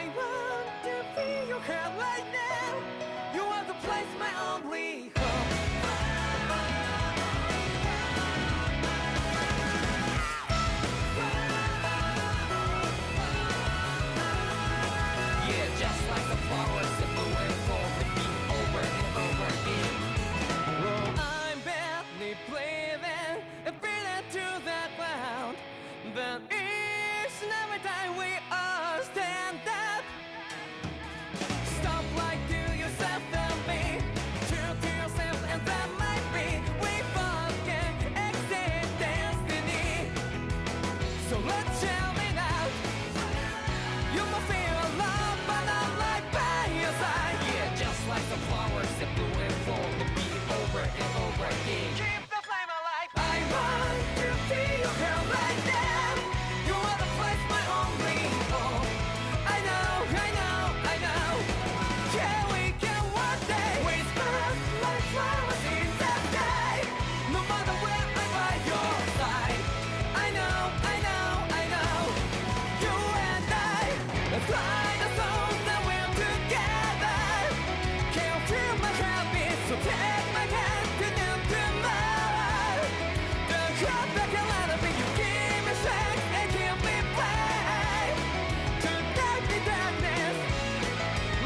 I want to feel your hair right now. You are the place, my only home. Yeah, just like the flowers that bloom and fall, repeat over and over again. Oh, I'm barely breathing and feeling to the ground. But each and every time we all stand up, stop like to yourself and me. True to yourself and that might be. We forget exist destiny. So let's tell me now. You must feel alone, but I'm right by your side. Yeah, just like the flowers that bloom and fall, repeat over and over again. Keep the flame alive. I want to feel your hair right now. You are the place, my only home. I know, I know, I know. Yeah, we can one day whisper like flowers in the sky. No matter where I'm by your side. I know, I know, I know. You and I, let's fly the soul that we're together. Can't feel my heartbeat, so take my hand to new tomorrow. The crowd that can let it be, you give me strength and keep me brave. To dark the darkness,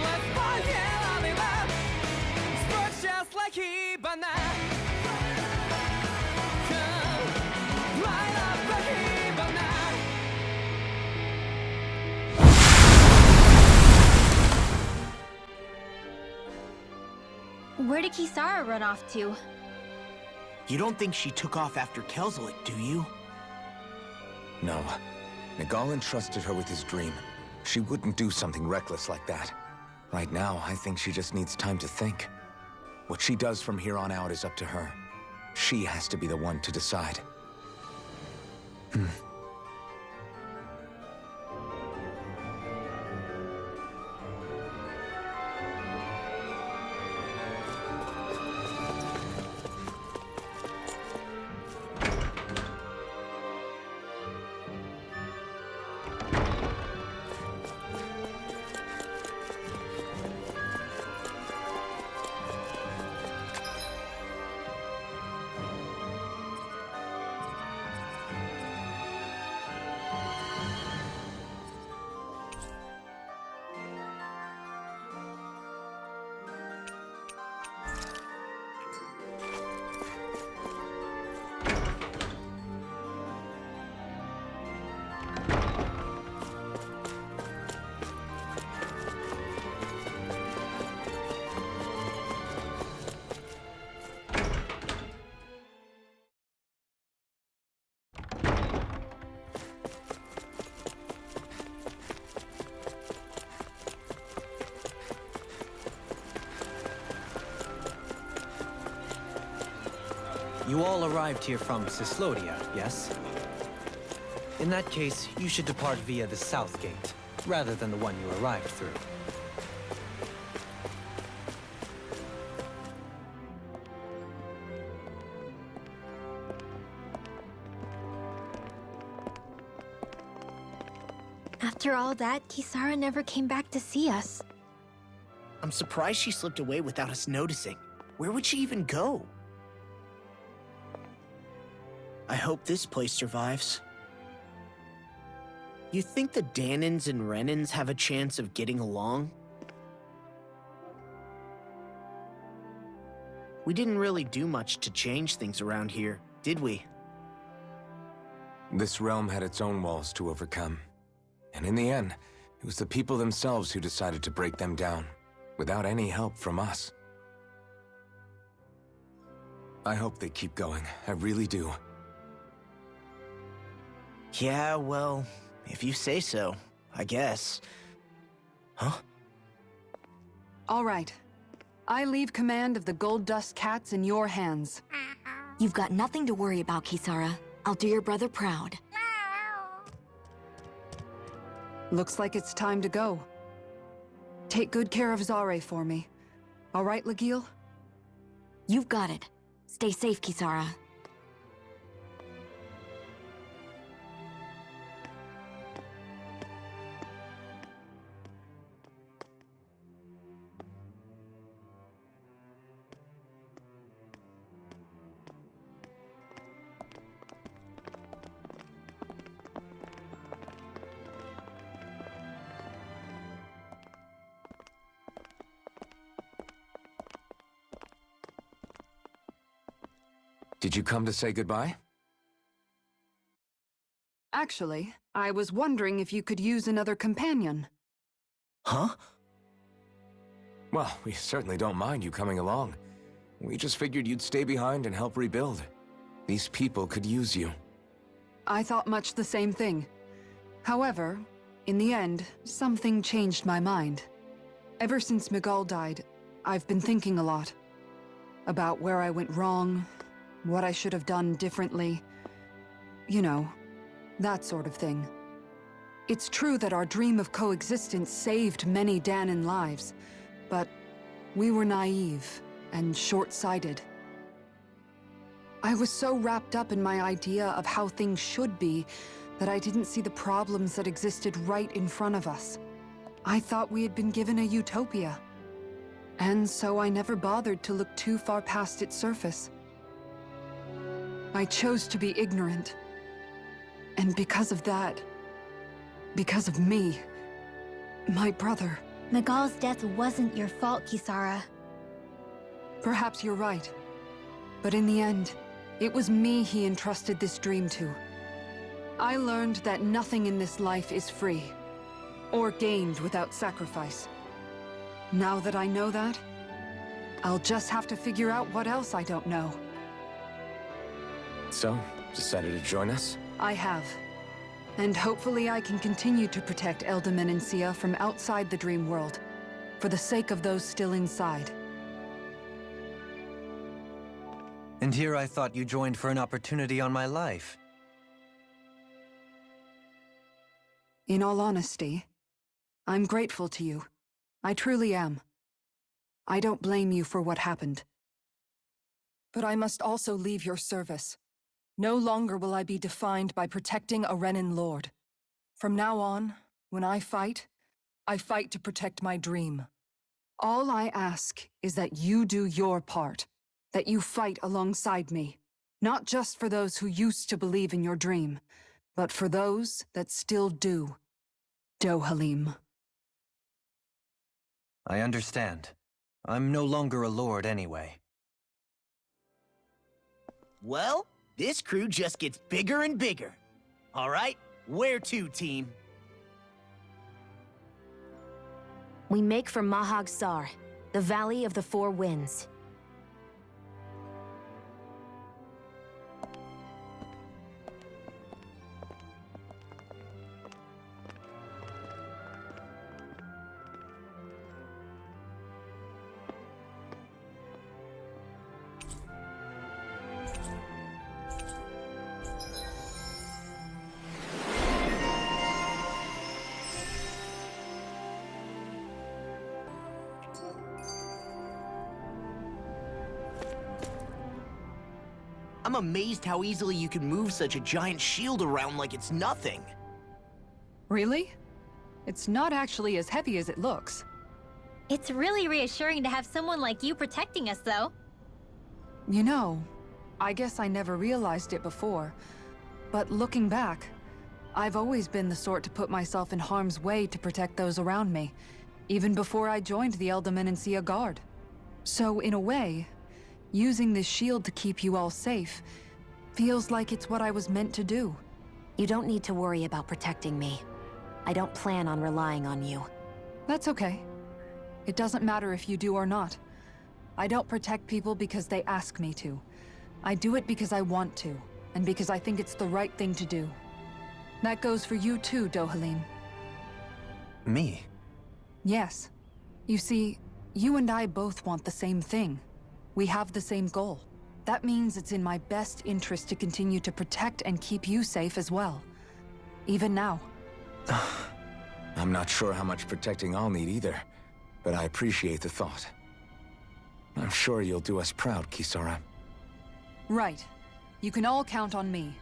let's forget all the love. Sparks just like Hibana. Come, light up the Hibana. Where did Kisara run off to? You don't think she took off after Kelzelik, do you? No. Nagal entrusted her with his dream. She wouldn't do something reckless like that. Right now, I think she just needs time to think. What she does from here on out is up to her. She has to be the one to decide. You all arrived here from Cislodia, yes? In that case, you should depart via the south gate, rather than the one you arrived through. After all that, Kisara never came back to see us. I'm surprised she slipped away without us noticing. Where would she even go? I hope this place survives. You think the Danins and Renins have a chance of getting along? We didn't really do much to change things around here, did we? This realm had its own walls to overcome. And in the end, it was the people themselves who decided to break them down, without any help from us. I hope they keep going, I really do. Yeah, well, if you say so, I guess. Huh? All right. I leave command of the Gold Dust Cats in your hands. You've got nothing to worry about, Kisara. I'll do your brother proud. Looks like it's time to go. Take good care of Zare for me. All right, Lagiel? You've got it. Stay safe, Kisara. Did you come to say goodbye? Actually, I was wondering if you could use another companion. Huh? Well, we certainly don't mind you coming along. We just figured you'd stay behind and help rebuild. These people could use you. I thought much the same thing. However, in the end, something changed my mind. Ever since Miguel died, I've been thinking a lot. About where I went wrong, what I should have done differently. You know, that sort of thing. It's true that our dream of coexistence saved many Dahnan lives, but we were naive and short-sighted. I was so wrapped up in my idea of how things should be that I didn't see the problems that existed right in front of us. I thought we had been given a utopia. And so I never bothered to look too far past its surface. I chose to be ignorant. And because of that, because of me, my brother... Miguel's death wasn't your fault, Kisara. Perhaps you're right. But in the end, it was me he entrusted this dream to. I learned that nothing in this life is free, or gained without sacrifice. Now that I know that, I'll just have to figure out what else I don't know. So, decided to join us? I have. And hopefully I can continue to protect Elda Menancia from outside the dream world, for the sake of those still inside. And here I thought you joined for an opportunity on my life. In all honesty, I'm grateful to you. I truly am. I don't blame you for what happened. But I must also leave your service. No longer will I be defined by protecting a Renan Lord. From now on, when I fight to protect my dream. All I ask is that you do your part, that you fight alongside me, not just for those who used to believe in your dream, but for those that still do. Dohalim. I understand. I'm no longer a lord anyway. Well, this crew just gets bigger and bigger. All right, where to, team? We make for Mahag Sar, the Valley of the Four Winds. I'm amazed how easily you can move such a giant shield around like it's nothing. Really? It's not actually as heavy as it looks. It's really reassuring to have someone like you protecting us, though. You know, I guess I never realized it before, but looking back, I've always been the sort to put myself in harm's way to protect those around me, even before I joined the Elda Menancia Guard. So in a way, using this shield to keep you all safe feels like it's what I was meant to do. You don't need to worry about protecting me. I don't plan on relying on you. That's okay. It doesn't matter if you do or not. I don't protect people because they ask me to. I do it because I want to, and because I think it's the right thing to do. That goes for you too, Dohalim. Me? Yes. You see, you and I both want the same thing. We have the same goal. That means it's in my best interest to continue to protect and keep you safe as well. Even now. I'm not sure how much protecting I'll need either, but I appreciate the thought. I'm sure you'll do us proud, Kisara. Right. You can all count on me.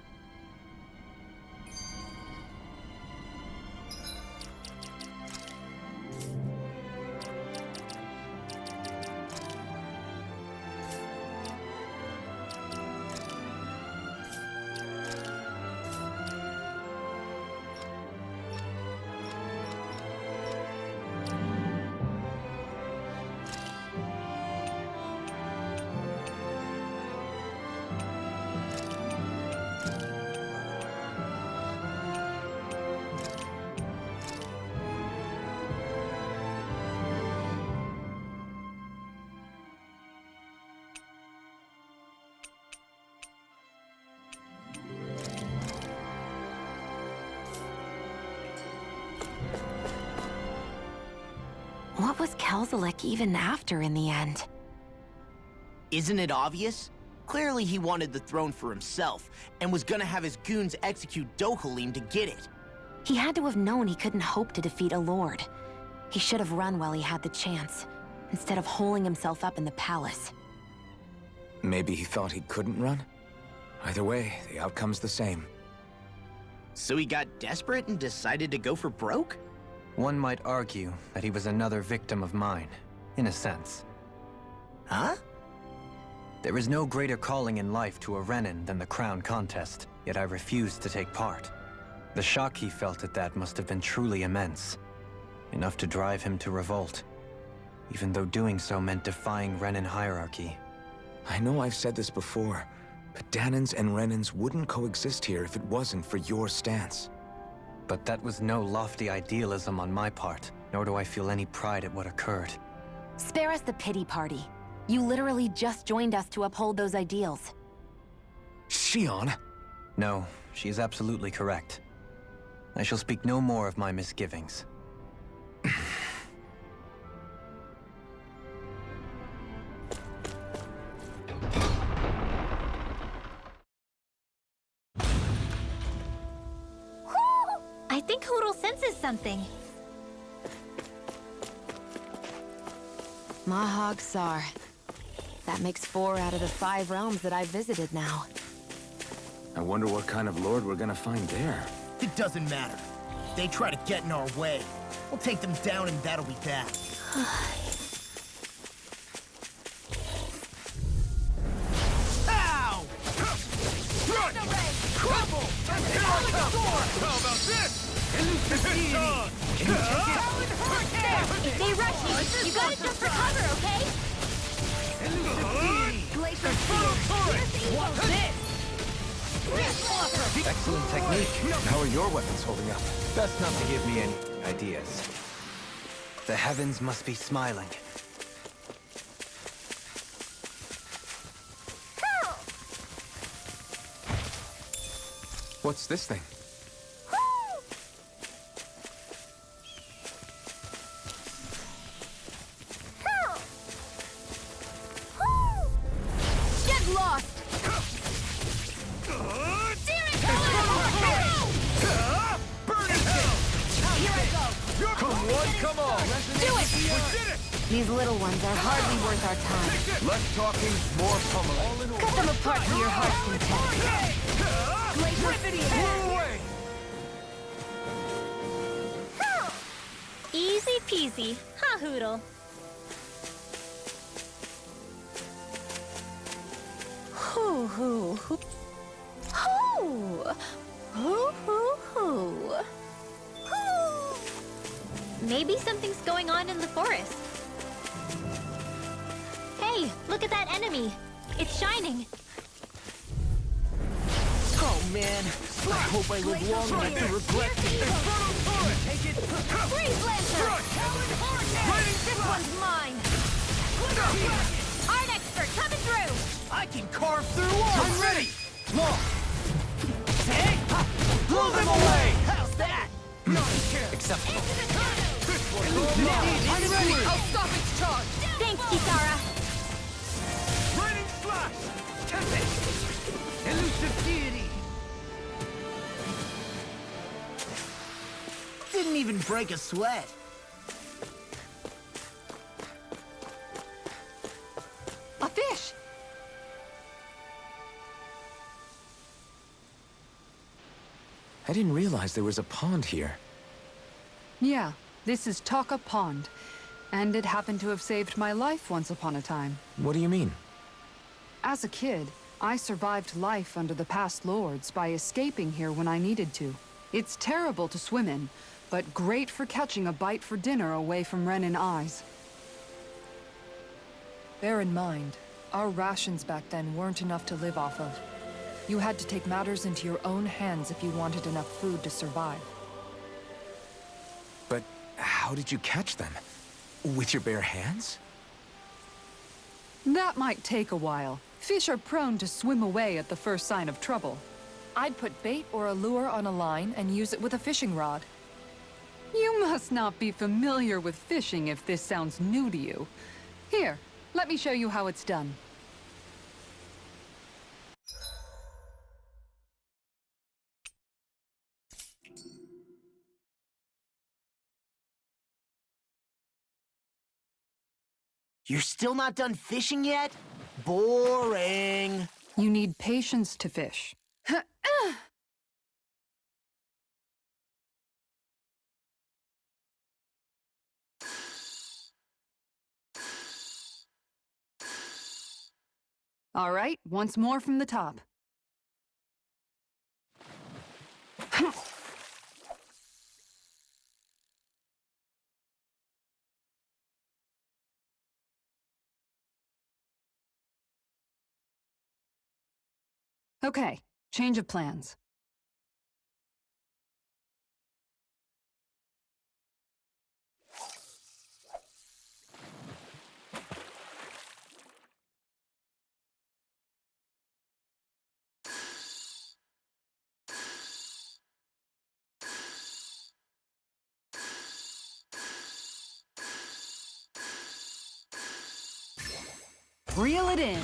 What was Kelzalek even after in the end? Isn't it obvious? Clearly he wanted the throne for himself, and was gonna have his goons execute Dohalim to get it. He had to have known he couldn't hope to defeat a lord. He should have run while he had the chance, instead of holing himself up in the palace. Maybe he thought he couldn't run? Either way, the outcome's the same. So he got desperate and decided to go for broke? One might argue that he was another victim of mine, in a sense. Huh? There is no greater calling in life to a Renin than the crown contest, yet I refused to take part. The shock he felt at that must have been truly immense. Enough to drive him to revolt, even though doing so meant defying Renin hierarchy. I know I've said this before, but Dahnans and Renins wouldn't coexist here if it wasn't for your stance. But that was no lofty idealism on my part, nor do I feel any pride at what occurred. Spare us the pity party. You literally just joined us to uphold those ideals. Shion! No, she is absolutely correct. I shall speak no more of my misgivings. I think Hootle senses something. Mahag Saar. That makes 4 out of the 5 realms that I've visited now. I wonder what kind of lord we're gonna find there. It doesn't matter. They try to get in our way. We'll take them down and that'll be that. Ow! Crumble! How about this? If they rush you, you gotta jump for cover, okay? Glacier Watch this! Excellent technique. How are your weapons holding up? Best not to give me any ideas. The heavens must be smiling. What's this thing? Get lost! Come on! Do it! These little ones are hardly worth our time. Less talking, more pummeling. Cut them apart to your heart's content. Easy peasy, huh, Hootle? Hoo hoo hoo. Hoo! Hoo hoo hoo. Maybe something's going on in the forest. Hey, look at that enemy. It's shining. Oh man, I hope I live long enough to regret this. Freeze Lancer! This one's mine! Art expert coming through! I can carve through walls! I'm ready! Long! Hey! Blow them away! How's that? Acceptable. I'm ready! I'll stop its charge! Thanks, Kisara! Raining slash! Tempest! Elusive deity! Didn't even break a sweat. A fish! I didn't realize there was a pond here. Yeah, this is Taka Pond. And it happened to have saved my life once upon a time. What do you mean? As a kid, I survived life under the past lords by escaping here when I needed to. It's terrible to swim in, but great for catching a bite for dinner away from Renin eyes. Bear in mind, our rations back then weren't enough to live off of. You had to take matters into your own hands if you wanted enough food to survive. But how did you catch them? With your bare hands? That might take a while. Fish are prone to swim away at the first sign of trouble. I'd put bait or a lure on a line and use it with a fishing rod. You must not be familiar with fishing if this sounds new to you. Here, let me show you how it's done. You're still not done fishing yet? Boring. You need patience to fish. All right, once more from the top. Okay, change of plans. Reel it in.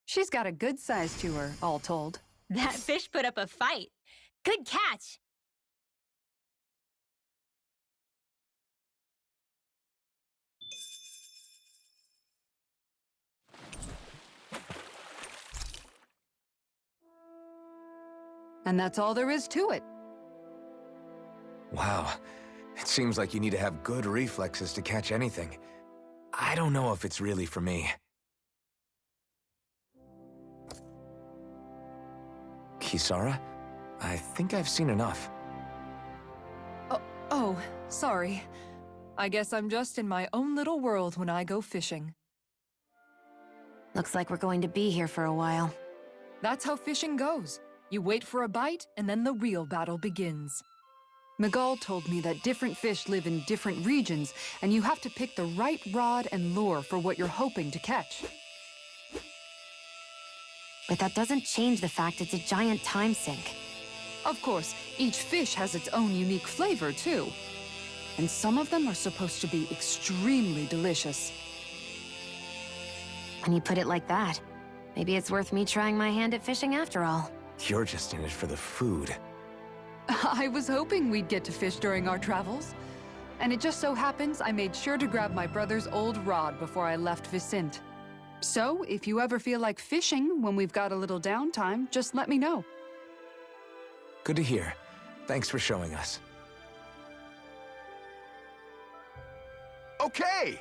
She's got a good size to her, all told. That fish put up a fight. Good catch! And that's all there is to it. Wow. It seems like you need to have good reflexes to catch anything. I don't know if it's really for me. Kisara? I think I've seen enough. Oh, sorry. I guess I'm just in my own little world when I go fishing. Looks like we're going to be here for a while. That's how fishing goes. You wait for a bite, and then the real battle begins. Miguel told me that different fish live in different regions, and you have to pick the right rod and lure for what you're hoping to catch. But that doesn't change the fact it's a giant time sink. Of course, each fish has its own unique flavor, too. And some of them are supposed to be extremely delicious. When you put it like that, maybe it's worth me trying my hand at fishing after all. You're just in it for the food. I was hoping we'd get to fish during our travels. And it just so happens I made sure to grab my brother's old rod before I left Vicente. So, if you ever feel like fishing when we've got a little downtime, just let me know. Good to hear. Thanks for showing us. Okay!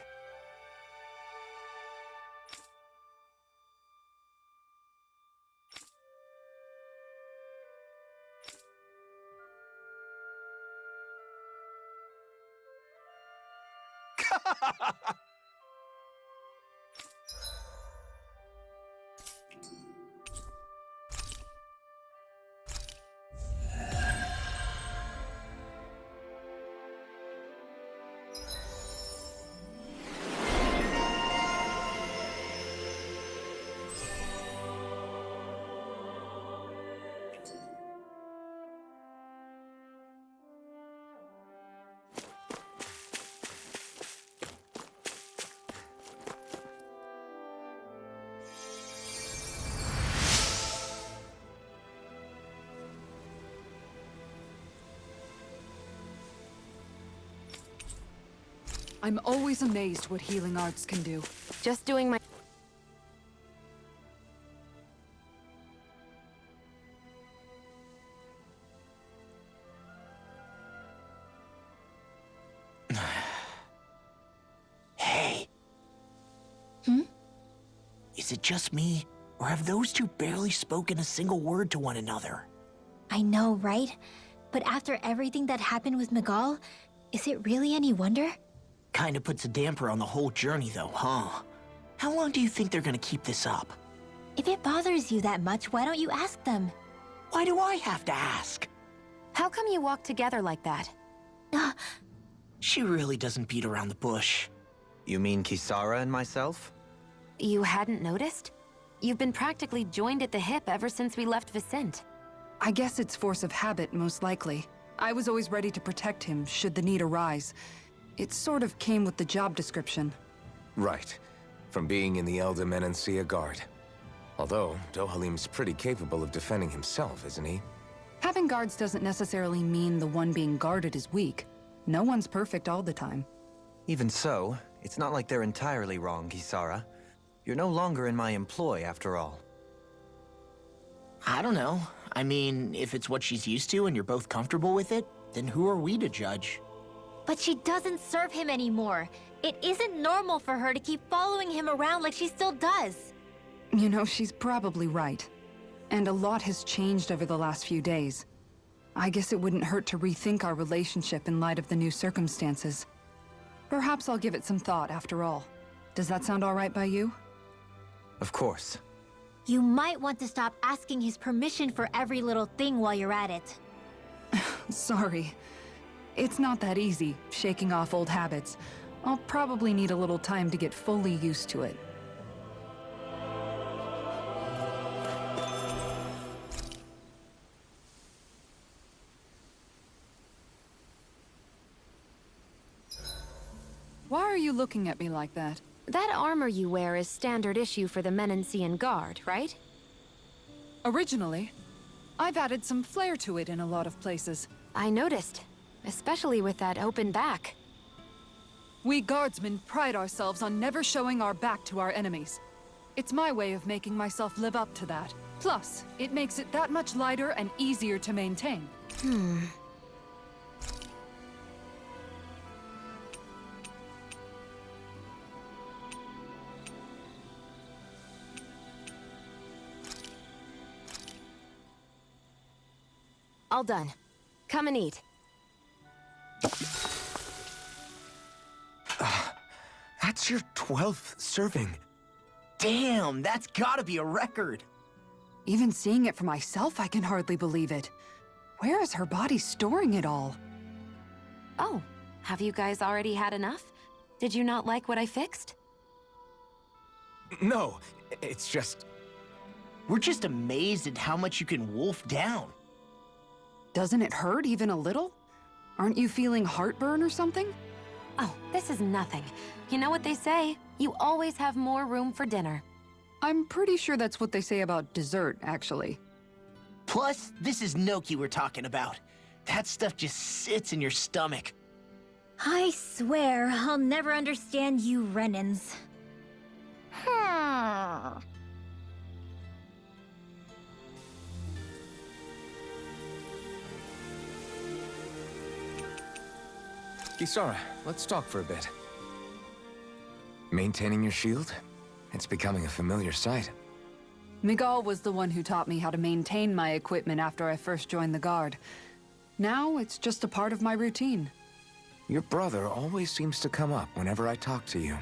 I'm always amazed what healing arts can do. Just doing my... Hey. Is it just me, or have those two barely spoken a single word to one another? I know, right? But after everything that happened with Miguel, is it really any wonder? Kinda puts a damper on the whole journey, though, huh? How long do you think they're gonna keep this up? If it bothers you that much, why don't you ask them? Why do I have to ask? How come you walk together like that? She really doesn't beat around the bush. You mean Kisara and myself? You hadn't noticed? You've been practically joined at the hip ever since we left Vicente. I guess it's force of habit, most likely. I was always ready to protect him, should the need arise. It sort of came with the job description. Right. From being in the Elder Menancia Guard. Although, Dohalim's pretty capable of defending himself, isn't he? Having guards doesn't necessarily mean the one being guarded is weak. No one's perfect all the time. Even so, it's not like they're entirely wrong, Kisara. You're no longer in my employ, after all. I don't know. I mean, if it's what she's used to and you're both comfortable with it, then who are we to judge? But she doesn't serve him anymore. It isn't normal for her to keep following him around like she still does. You know, she's probably right. And a lot has changed over the last few days. I guess it wouldn't hurt to rethink our relationship in light of the new circumstances. Perhaps I'll give it some thought after all. Does that sound all right by you? Of course. You might want to stop asking his permission for every little thing while you're at it. Sorry. It's not that easy, shaking off old habits. I'll probably need a little time to get fully used to it. Why are you looking at me like that? That armor you wear is standard issue for the Menancian Guard, right? Originally, I've added some flair to it in a lot of places. I noticed, especially with that open back. We guardsmen pride ourselves on never showing our back to our enemies. It's my way of making myself live up to that. Plus, it makes it that much lighter and easier to maintain. All done. Come and eat. That's your 12th serving. Damn, that's gotta be a record. Even seeing it for myself, I can hardly believe it. Where is her body storing it all? Oh, have you guys already had enough? Did you not like what I fixed? No, it's just... We're just amazed at how much you can wolf down. Doesn't it hurt even a little? Aren't you feeling heartburn or something? Oh, this is nothing. You know what they say? You always have more room for dinner. I'm pretty sure that's what they say about dessert, actually. Plus, this is Noki we're talking about. That stuff just sits in your stomach. I swear, I'll never understand you Renans. Kisara, let's talk for a bit. Maintaining your shield? It's becoming a familiar sight. Miguel was the one who taught me how to maintain my equipment after I first joined the Guard. Now, it's just a part of my routine. Your brother always seems to come up whenever I talk to you.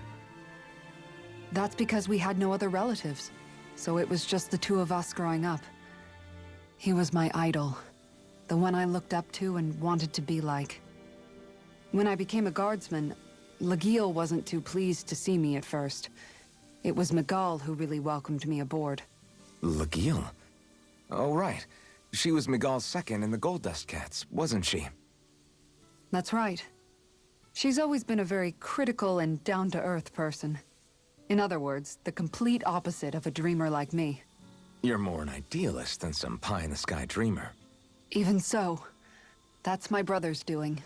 That's because we had no other relatives, so it was just the two of us growing up. He was my idol, the one I looked up to and wanted to be like. When I became a guardsman, Lagiel wasn't too pleased to see me at first. It was Miguel who really welcomed me aboard. Lagiel? Oh, right. She was Miguel's second in the Gold Dust Cats, wasn't she? That's right. She's always been a very critical and down-to-earth person. In other words, the complete opposite of a dreamer like me. You're more an idealist than some pie-in-the-sky dreamer. Even so, that's my brother's doing.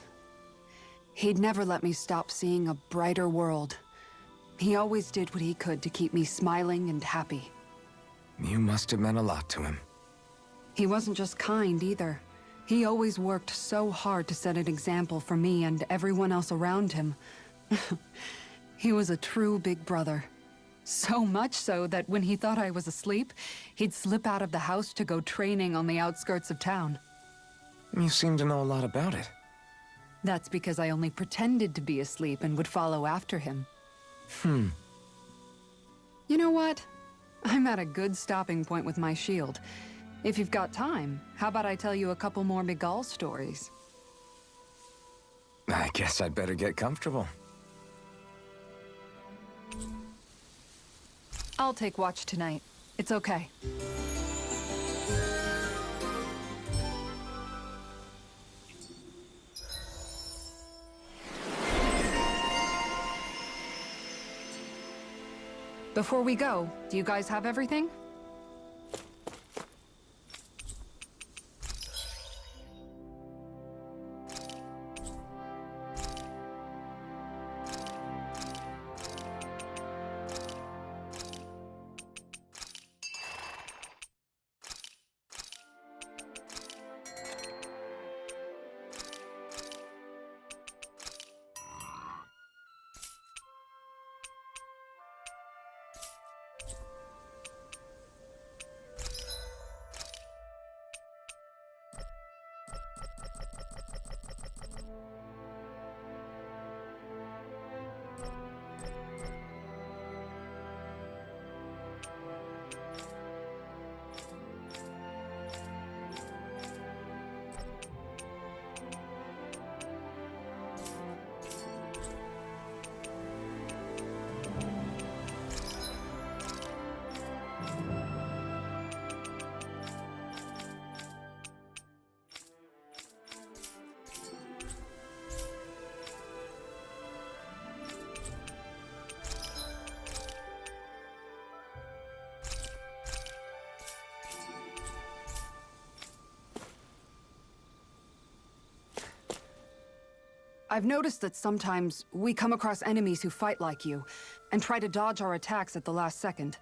He'd never let me stop seeing a brighter world. He always did what he could to keep me smiling and happy. You must have meant a lot to him. He wasn't just kind, either. He always worked so hard to set an example for me and everyone else around him. He was a true big brother. So much so that when he thought I was asleep, he'd slip out of the house to go training on the outskirts of town. You seem to know a lot about it. That's because I only pretended to be asleep and would follow after him. You know what? I'm at a good stopping point with my shield. If you've got time, how about I tell you a couple more Miguel stories? I guess I'd better get comfortable. I'll take watch tonight. It's okay. Before we go, do you guys have everything? I've noticed that sometimes we come across enemies who fight like you, and try to dodge our attacks at the last second.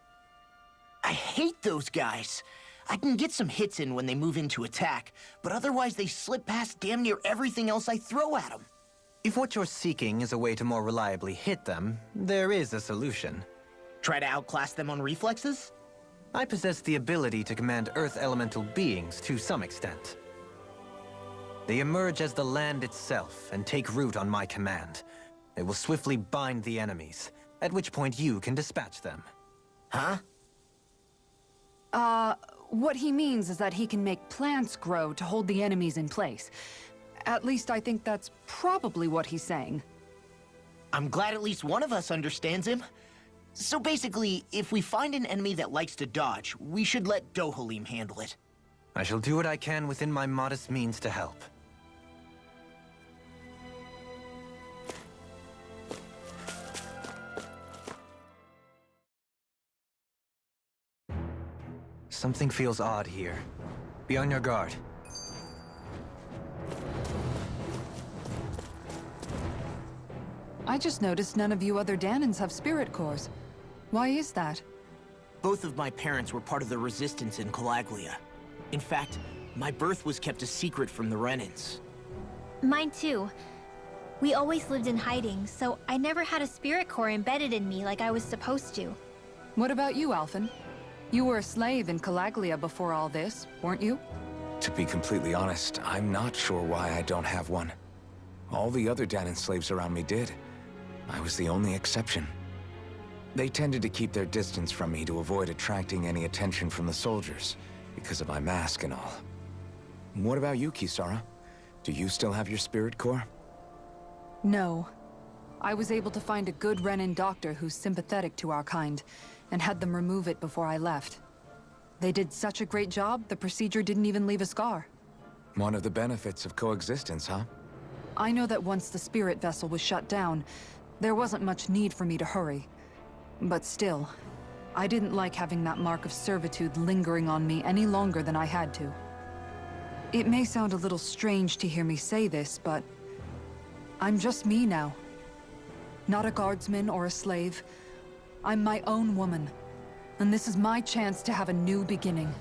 I hate those guys. I can get some hits in when they move into attack, but otherwise they slip past damn near everything else I throw at them. If what you're seeking is a way to more reliably hit them, there is a solution. Try to outclass them on reflexes? I possess the ability to command Earth elemental beings to some extent. They emerge as the land itself and take root on my command. They will swiftly bind the enemies, at which point you can dispatch them. Huh? What he means is that he can make plants grow to hold the enemies in place. At least I think that's probably what he's saying. I'm glad at least one of us understands him. So basically, if we find an enemy that likes to dodge, we should let Dohalim handle it. I shall do what I can within my modest means to help. Something feels odd here. Be on your guard. I just noticed none of you other Danans have spirit cores. Why is that? Both of my parents were part of the resistance in Calaglia. In fact, my birth was kept a secret from the Renans. Mine too. We always lived in hiding, so I never had a spirit core embedded in me like I was supposed to. What about you, Alphen? You were a slave in Calaglia before all this, weren't you? To be completely honest, I'm not sure why I don't have one. All the other Danan slaves around me did. I was the only exception. They tended to keep their distance from me to avoid attracting any attention from the soldiers, because of my mask and all. What about you, Kisara? Do you still have your spirit core? No. I was able to find a good Renan doctor who's sympathetic to our kind, and had them remove it before I left. They did such a great job, the procedure didn't even leave a scar. One of the benefits of coexistence, huh? I know that once the spirit vessel was shut down, there wasn't much need for me to hurry. But still, I didn't like having that mark of servitude lingering on me any longer than I had to. It may sound a little strange to hear me say this, but I'm just me now. Not a guardsman or a slave. I'm my own woman, and this is my chance to have a new beginning.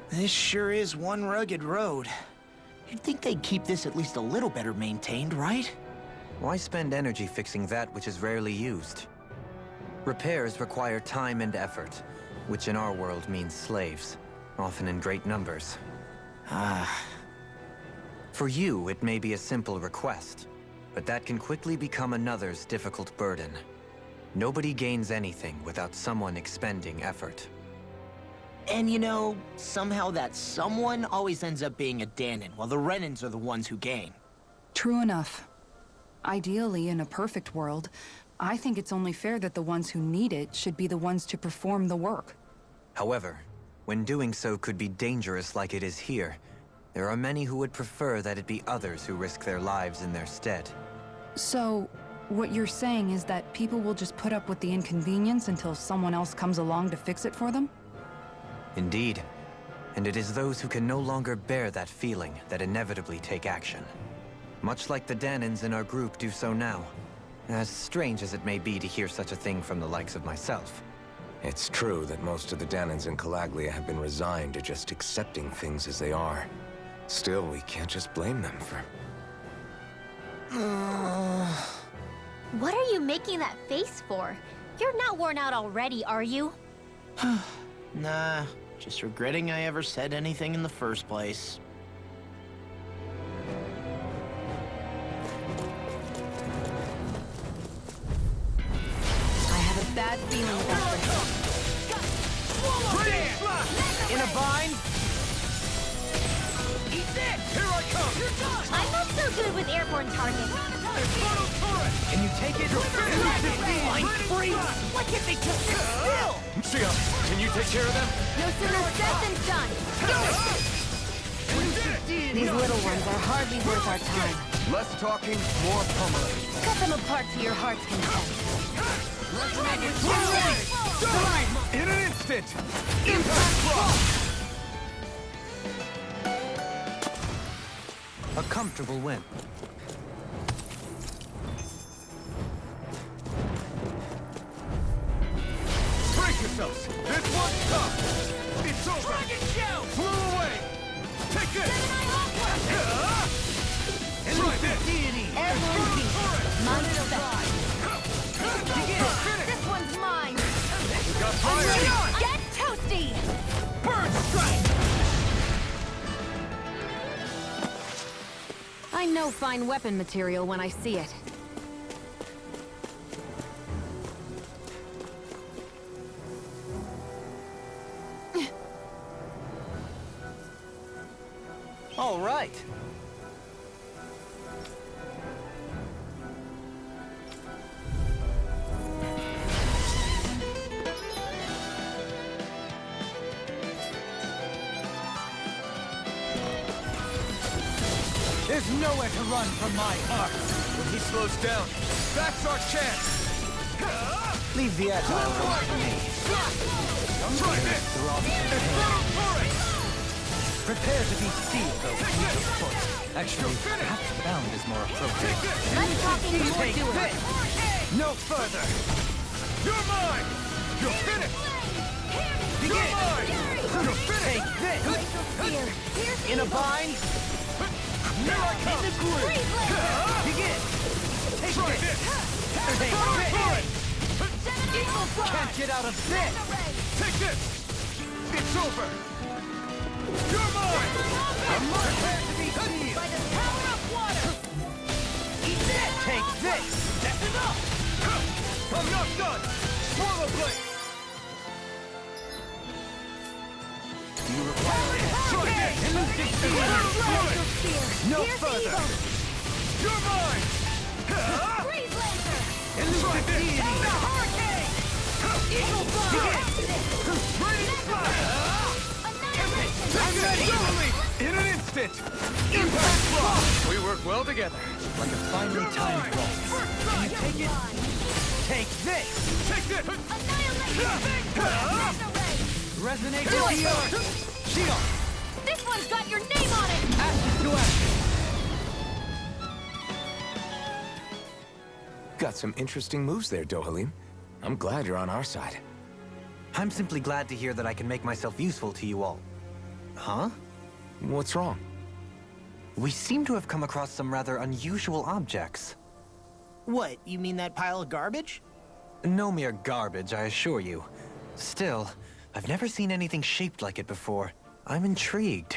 This sure is one rugged road. You'd think they'd keep this at least a little better maintained, right? Why spend energy fixing that which is rarely used? Repairs require time and effort, which in our world means slaves, often in great numbers. For you, it may be a simple request. but that can quickly become another's difficult burden. Nobody gains anything without someone expending effort. And you know, somehow that someone always ends up being a Dahnan, while the Renans are the ones who gain. True enough. Ideally, in a perfect world, I think it's only fair that the ones who need it should be the ones to perform the work. However, when doing so could be dangerous like it is here, there are many who would prefer that it be others who risk their lives in their stead. So, what you're saying is that people will just put up with the inconvenience until someone else comes along to fix it for them? Indeed. And it is those who can no longer bear that feeling that inevitably take action. Much like the Dahnans in our group do so now. As strange as it may be to hear such a thing from the likes of myself. It's true that most of the Dahnans in Calaglia have been resigned to just accepting things as they are. Still, we can't just blame them for... What are you making that face for? You're not worn out already, are you? Nah, just regretting I ever said anything in the first place. I have a bad feeling about this. In a bind? I'm not so good with airborne targets. Can you take it? Mind freeze! Why can't they just sit still? Shia, can you take care of them? No sooner said than done. These little ones are hardly worth our time. Less talking, more pummeling. Cut them apart to your heart's content. In an instant! Impact block! A comfortable win. Brace yourselves! This one's tough! It's over! Dragon Shell! Flew away! Take this! Try this! Airborne beast. Mine to Finish! This one's mine. Got fire! Get toasty. Burn strike! I know fine weapon material when I see it. All right. There's nowhere to run from my heart! When he slows down, that's our chance! Leave the agile ones to me. Try this! Prepare to be sealed, though, fleet of foot. Actually, perhaps bound is more appropriate. Less talking, more Take doing. this! No further! You're mine! You're finished! You're mine! You're Take finished! this! In a bind? Here I come! Begin! Take Try this! this! Take this! Can't get out of this! Take this! It's over! You're mine! Prepare to be sealed! By the power of water. Take this! That's enough! I'm not done! Swallow blade! Do you require Try this! elusive spear? No further! You're mine! Freeze Lancer. Try this! Hurricane. Eagle Fire. Radiant Fire! Annihilation. I'm ready! In an instant! Impact block! We work well together. Like a finely timed ball. Can you take it? Take this! Take this! Resonate with the earth! Shield! This one's got your name on it. Ashes to ashes! Got some interesting moves there, Dohalim. I'm glad you're on our side. I'm simply glad to hear that I can make myself useful to you all. Huh? What's wrong? We seem to have come across some rather unusual objects. What, you mean that pile of garbage? No mere garbage, I assure you. Still, I've never seen anything shaped like it before. I'm intrigued.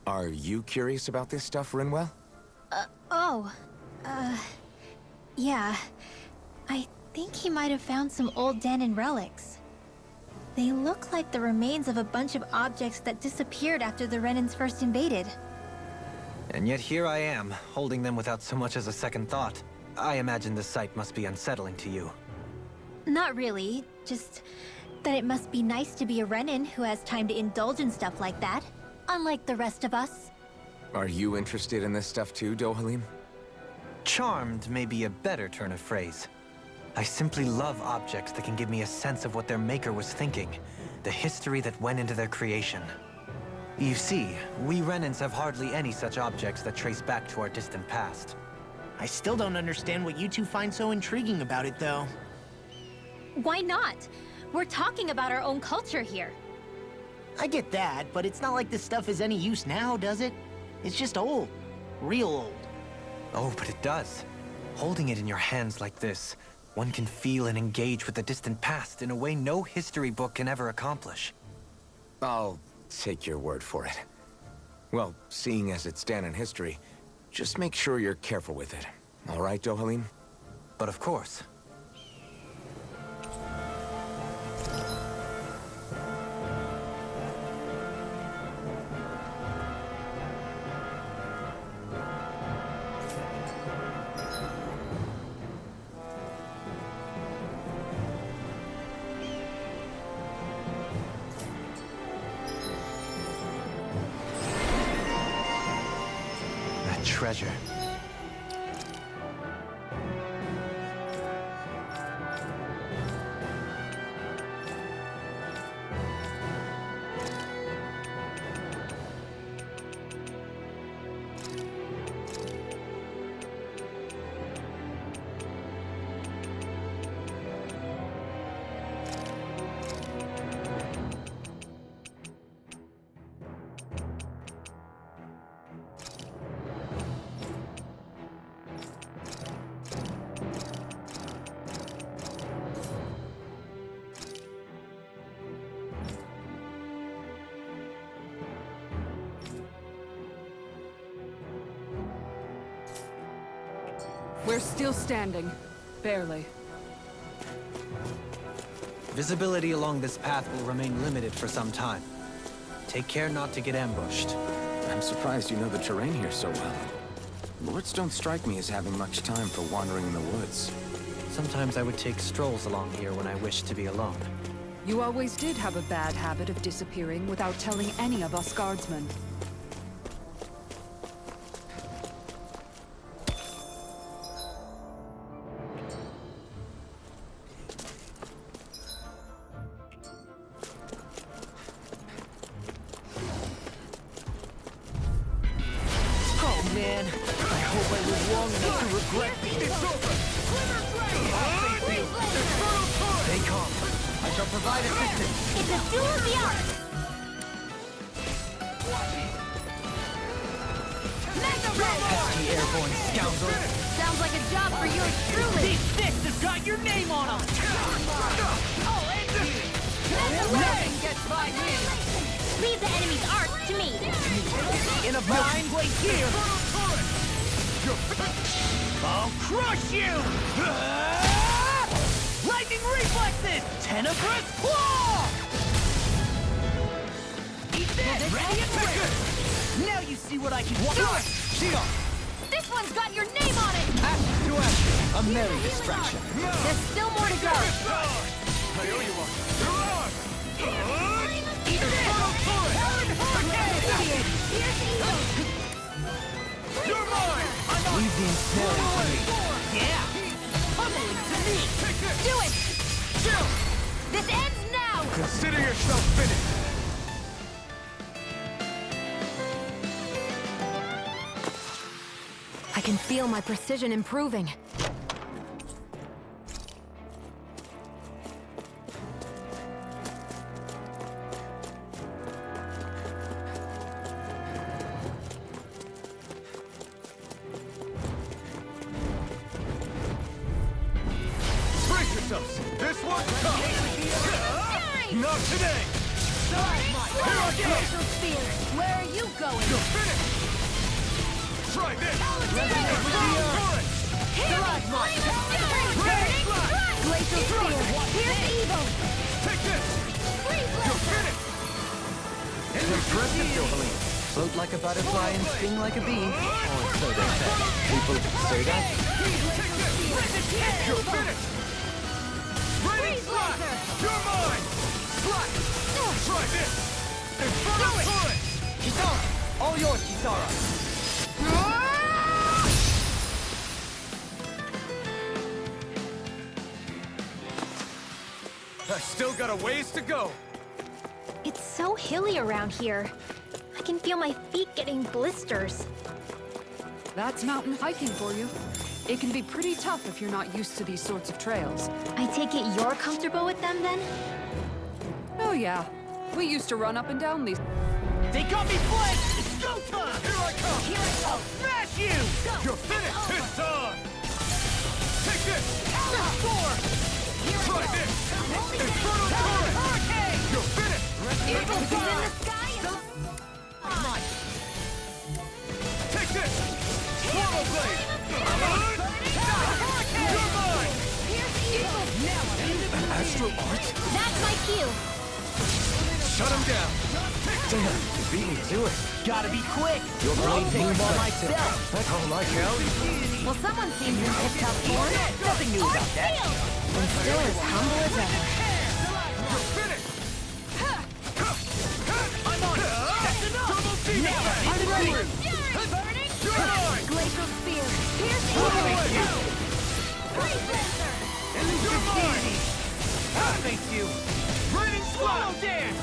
Are Are you curious about this stuff, Rinwell? Yeah. I think he might have found some old Dahnan relics. They look like the remains of a bunch of objects that disappeared after the Renans first invaded. And yet here I am, holding them without so much as a second thought. I imagine the sight must be unsettling to you. Not really, just that it must be nice to be a Renan who has time to indulge in stuff like that, unlike the rest of us. Are you interested in this stuff too, Dohalim? Charmed may be a better turn of phrase. I simply love objects that can give me a sense of what their maker was thinking, the history that went into their creation. You see, we Renans have hardly any such objects that trace back to our distant past. I still don't understand what you two find so intriguing about it, though. Why not? We're talking about our own culture here. I get that, but it's not like this stuff is any use now, does it? It's just old. Real old. Oh, but it does. Holding it in your hands like this, one can feel and engage with the distant past in a way no history book can ever accomplish. I'll take your word for it. Well, seeing as it's Dahnan history, just make sure you're careful with it. All right, Dohalim? But of course. Treasure. We're still standing. Barely. Visibility along this path will remain limited for some time. Take care not to get ambushed. I'm surprised you know the terrain here so well. Lords don't strike me as having much time for wandering in the woods. Sometimes I would take strolls along here when I wished to be alone. You always did have a bad habit of disappearing without telling any of us guardsmen. Man, I hope I live long enough to regret this. It's over! Stay calm. I shall provide assistance. It's a duel of the arts! Pesky airborne scoundrel. Sounds like a job for yours truly! These fists have got your name on them! Nothing gets by me! Leave the enemy's arts to me! In a blind place here! I'll crush you! Lightning reflexes! Tenebrous claw! Eat this! Ready and quick! Now you see what I can do! Shield! This one's got your name on it! Ash to ash. A merry distraction. There's still more to go! I owe you one. You're on! Eat this! You're mine! Leave the ensnaring to me. Yeah! Pummeling to me! Take this! Do it! Chill! This ends now! Consider yourself finished! I can feel my precision improving. Brace yourselves! This one's tough! Not today! Glacial Spear! Where are you going? You're finished! Try this! Glacial Spear! Here's evil! Take this! You're finished! Impressive, Dohalim. Float like a butterfly and sting like a bee. Or so they say. People say that? You're finished! Raining Slash! You're mine! Slash! Try this! Inferno Torrent! Kisara! All yours, Kisara! I still got a ways to go! It's so hilly around here. I can feel my feet getting blisters. That's mountain hiking for you. It can be pretty tough if you're not used to these sorts of trails. I take it you're comfortable with them then? Oh yeah, we used to run up and down these. They got me flanked! It's go time! Here I come! I'll smash you! You're finished! It's on! Take this! Try this! Inferno Torrent! You're finished! Evil's in the sky! Take this! Swallow Blade! You're mine! Here's evil! Astral Art? That's my cue! Shut him down! Damn, you beat me to it. Gotta be quick! Your blade moves all like myself! That's all I count. Well, someone seems in tip-top form. Nothing new about that! And still as humble as ever. You're finished! I'm on it! That's enough! Double Demon Blade! I'm ready! You're mine! Glacial Spear! Here's Swallow evil! Blade! Freeze Lancer! You're mine! Thank you! Raining Slash! Dance!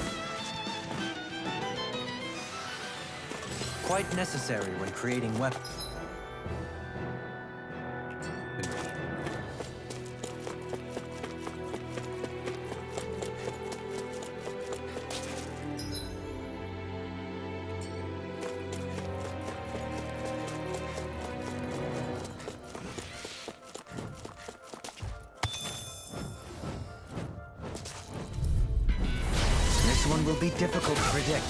Quite necessary when creating weapons. This one will be difficult to predict.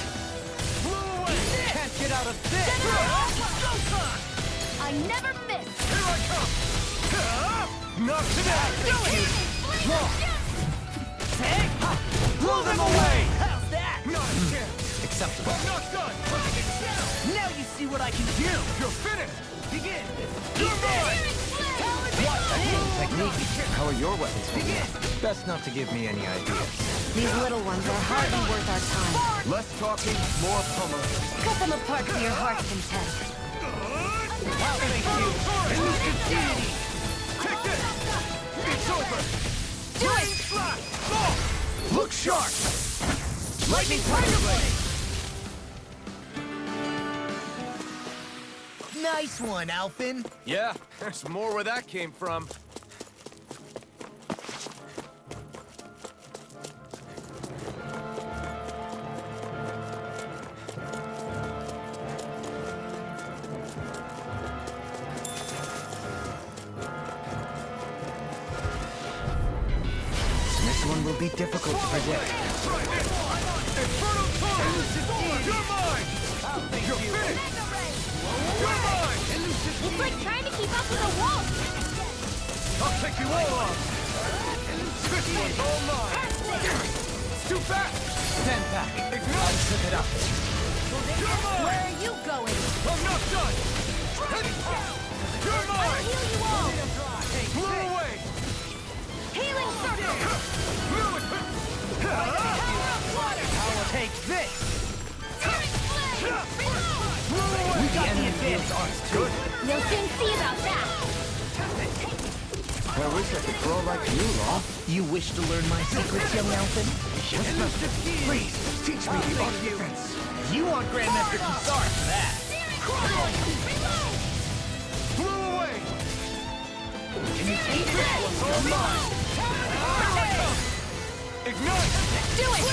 Can't get out of this! I never miss! Here I come! Not today! Blow them away! How's that? Not a chance! Acceptable. I'm not done! Now you see what I can do! You're finished! Begin! You're mine! Technique. How are your weapons holding up? Best not to give me any ideas. These little ones are hardly worth our time. Less talking, more pummeling. Cut them apart to your heart's content. Thank you! Take this! It's over! Do it! Slash! Ball! Look sharp! Lightning Tiger Blade! Nice one, Alphen! Yeah, there's more where that came from. This one will be difficult to predict. Try this! Inferno Torrent! You're mine! You're finished! You're mine! It's like trying to keep up with a wolf! I'll take you all on! This one's all mine! It's too fast! Stand back! Ignite! Zip it up! You're mine! Where are you going? I'm not done! You're mine! Heal you all! Blow away! Healing Circle! Take this! Blow away! We got the advanced arts too! You'll soon see about that! I wish I could throw like you, Law. You wish to learn my secrets, young Alphen? Yes, Master. Please, teach me the art of defense. You want Grandmaster Kisara for that! Blow away! Can you take this? All mine! Ignite! Do it!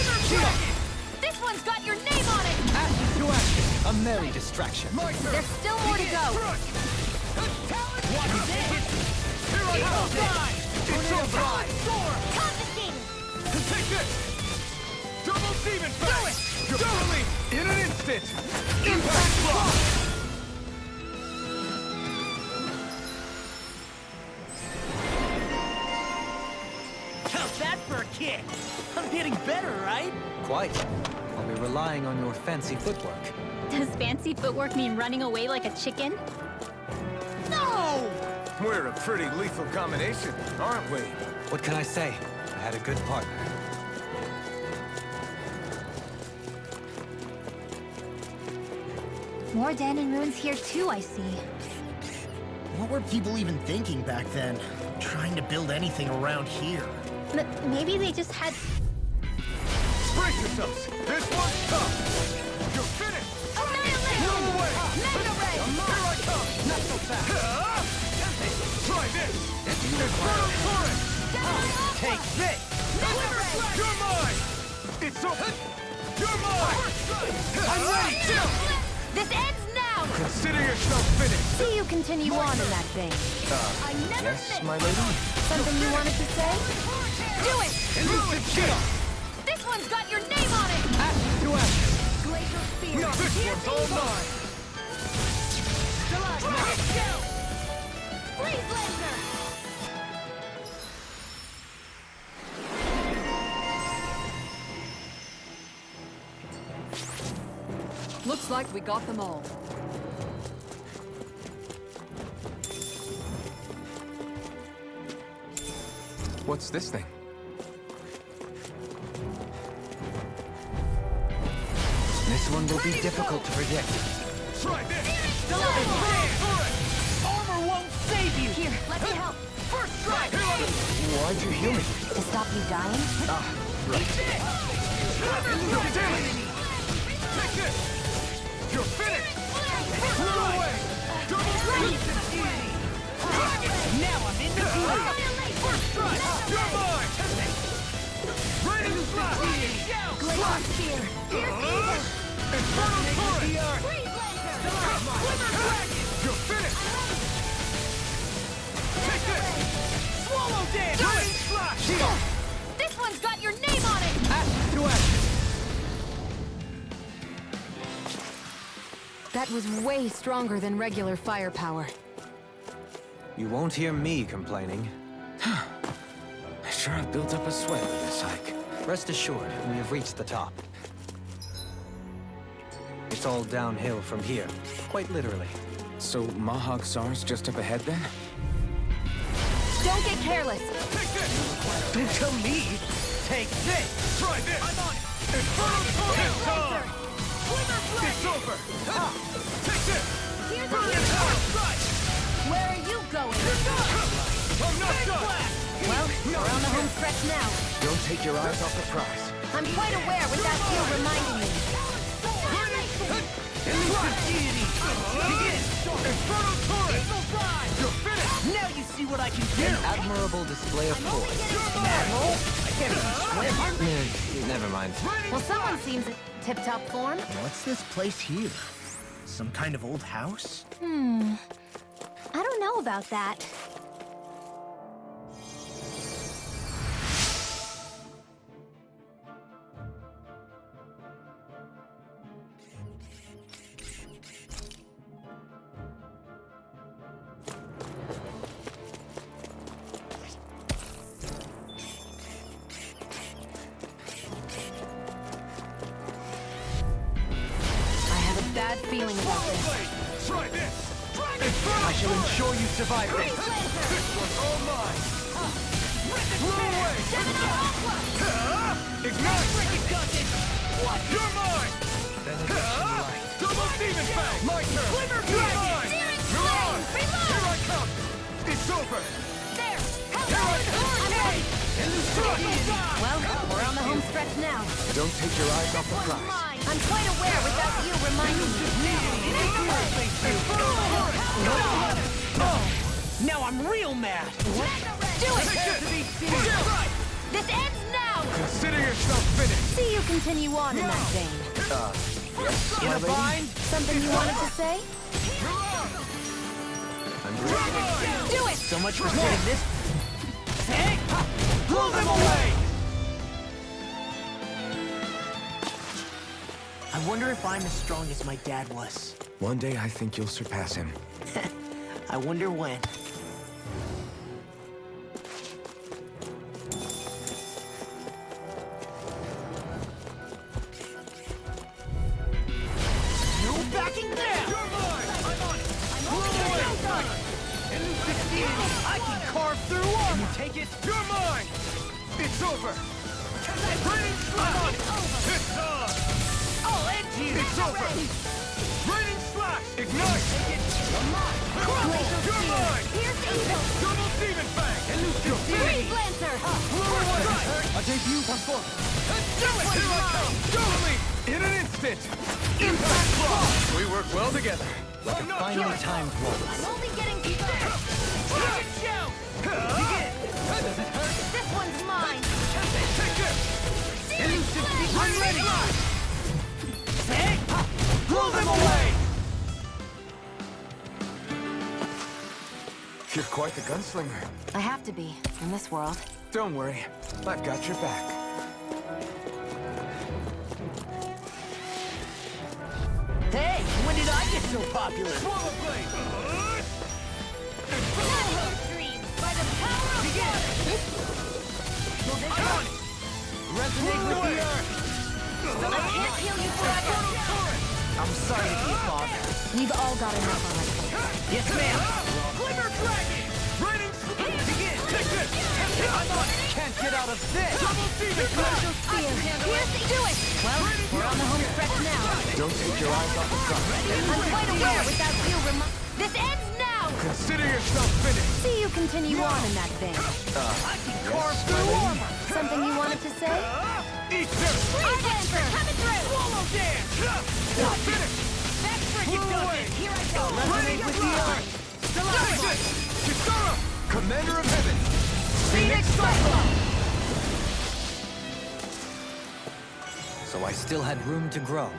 This one's got your name on it! Ashes to ashes, a merry distraction. My turn! There's still more to go! Watch this! Here I come! It's over! Confiscated! Take this! Double Demon Fang! You're fully in an instant! Impact block! How's that for a kick? I'm getting better, right? Quite. I'll be relying on your fancy footwork. Does fancy footwork mean running away like a chicken? No! We're a pretty lethal combination, aren't we? What can I say? I had a good partner. More Danon ruins here too, I see. What were people even thinking back then? Trying to build anything around here. Maybe they just had... Brace yourselves! This one's tough! You're finished! Blow away! Mega Ray! Here I come! Not so fast! Try this! Inferno Torrent! Take this! You're mine! It's so... You're mine! I'm ready! Chill! This ends now! Consider yourself finished! See you continue on in that vein. Yes, my lady? Something you wanted to say? Do it! Elusive kill! This one's got your name on it! Ash to ash! Glacial Spear! This one's all mine! Freeze Laser! Looks like we got them all. What's this thing? This one will be difficult to predict. Try this! Armor won't save you! Here, let me help. First strike! Why'd you heal me? To stop you dying? You're damaged! Take this! You're finished! Blow away! Double Now I'm in the groove! First strike! You're mine! Ready to slash! Glacial Spear! Inferno Torrent! Freeze Laser! You're finished! Take this! Swallow dance! Ready to slash! This one's got your name on it! Ash to ash! That was way stronger than regular firepower. You won't hear me complaining. I sure have built up a sweat with this hike. Rest assured, we have reached the top. It's all downhill from here, quite literally. So Mahag Sar's just up ahead then? Don't get careless! Take this! Don't tell me! Take this! Try this! I'm on it! Inferno Torrent! It's over! Take this! Here's Burn a it out! Right! Where are you going? I'm not done! Well, we're on the home stretch now. Don't take your eyes off the prize. I'm quite aware without you reminding me. Elusive deity! Begin! Inferno Torrent! You're finished! Now you see what I can do! Admirable display of force. Admiral? I can't even swim! Never mind. Well, someone seems in tip-top form. What's this place here? Some kind of old house? I don't know about that. Bad feeling about this. Try this! I shall ensure you survive this! This one's all mine! Blow away! Ignite! You're mine! Double Demon Fang! My turn! You're mine! You're on! Here I come! It's over! There! Here I come! Well, we're on the home stretch now. Don't take your eyes off the prize. I'm quite aware without you reminding me. Now I'm real mad! Do it! This ends now! Consider yourself finished! See you continue on in that vein. In a bind? Something you wanted to say? I'm ready. Do it! So much for saying this. Hey! Blow them away! wonder if I'm as strong as my dad was. One day I think you'll surpass him. I wonder when. No backing down! You're mine! I'm on it! And you succeeded! I can carve through armor! You take it? You're mine! It's over! Raining slash! It's on! I'll end you! It's over! Raining slash! Ignite! You're mine! Double demon fang! Freeze Lancer! A debut performance! Do it! Here I come! Totally! In an instant! Impact block! We work well together. Like a finely timed waltz. I'm only getting started! This one's mine! Take it! I'm ready! Hey! Blow them away! You're quite the gunslinger. I have to be, in this world. Don't worry, I've got your back. Hey, when did I get so popular? Swallow blade! By the power of water! Resonate with the earth! I can't heal you forever! I'm sorry to be a father. We've all got enough already. Yes, ma'am! Glimmer dragon! Raining begin! Take this! I'm on it! Can't get out of this! Double demon fang! Do it! Well, we're on the home stretch now. Don't take your eyes off the prize. I'm quite aware without you This ends now! Consider yourself finished! See you continue on in that vein. I can carve through armor! Something you wanted to say? Eat this! Freeze Lancer! Coming through! Swallow dance! Not finished! That's freaking away! Here I go! Resonate with the earth! Kisara! Commander of Heaven! Phoenix Cyclone! So I still had room to grow.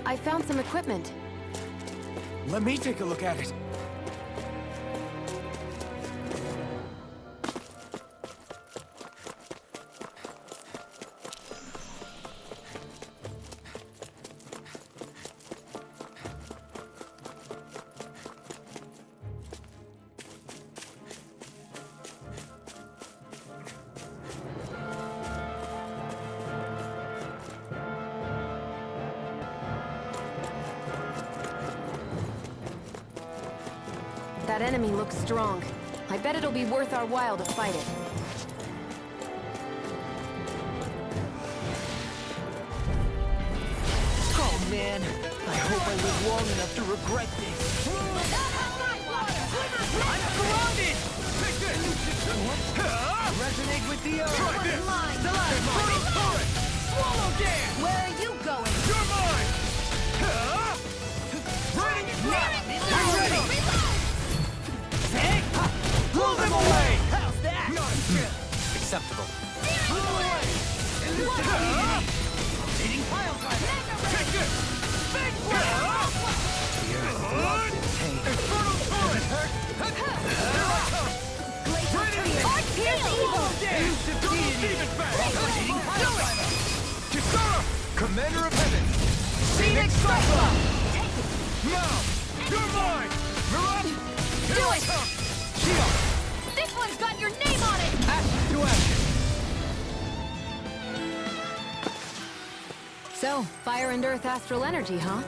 I found some equipment. Let me take a look at it. That enemy looks strong. I bet it'll be worth our while to fight it. Oh man, I hope I live long enough to regret this. I'm surrounded! Take this! Resonate with the earth! Try this! Mine! Swallow dance! Where are you going? You're mine! Raining slash! I'm ready! Hey! Blow them away! How's that? Acceptable. Rotating pile driver! Take this! Big blast! The earth loves its pain. Infernal torrent! Here's evil! Double demon fang! Kisara! Commander of Heaven! Phoenix Cyclone! Now! You're mine! Mirage! Do it! This one's got your name on it! Ashes to ashes! So, fire and earth astral energy, huh?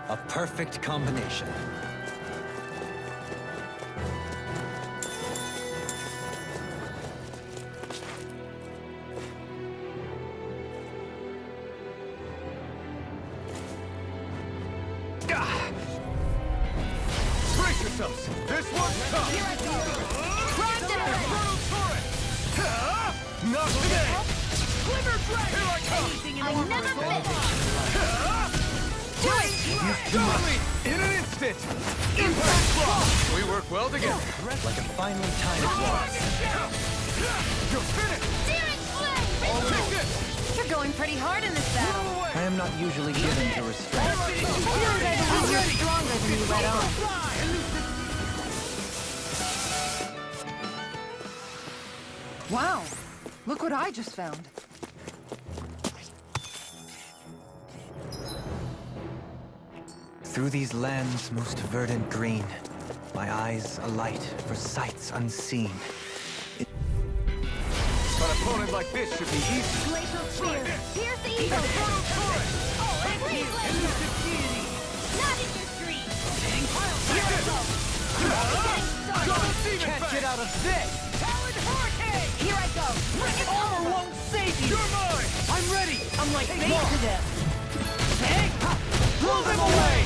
A perfect combination. Brace yourselves! This one's tough! Here I go! Drive them away! Infernal torrent! Not today! Glimmer Dragon! Here I come! I never miss! Do it! Totally! In an instant! Impact block! We work well together. Like a finely timed waltz. You're finished! Searing Flame! Take this! You're going pretty hard in this battle. Blow away! I am not usually given to restraint. I believe you're stronger than you let on. Wow! Look what I just found. Through these lands most verdant green, my eyes alight for sights unseen. An opponent like this should be easy. Glacial Spear! Pierce the evil! Not in your dreams! Can't get out of this! Talon Hurricane! Here I go! Armor won't save you! You're mine! I'm ready! I'm like bait to them! Hey! Blow them away!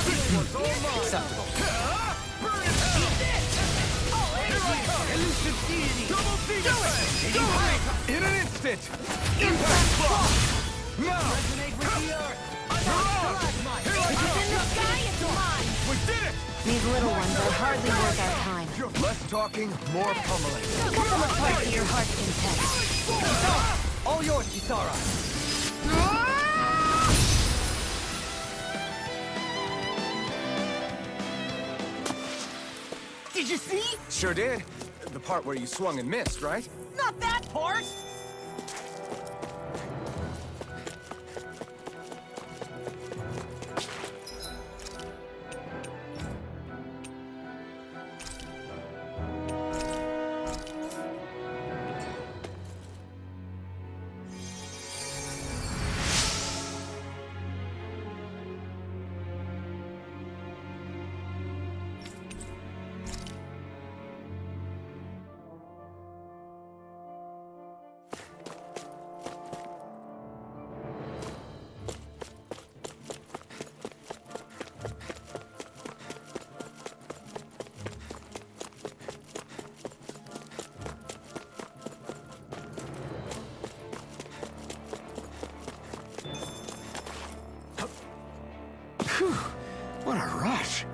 This one's all mine! Acceptable. Burn in hell! Here I come! Elusive deity! Double demon fang! Do it! In an instant! Impact block! Now! Resonate with the earth! You're on! Here I In the come! sky, it's mine! We did it! These little ones are hardly worth our time. Less talking, more pummeling. Cut them apart to your heart's content. All yours, Kisara! Did you see? Sure did. The part where you swung and missed, right? Not that part! Phew, what a rush.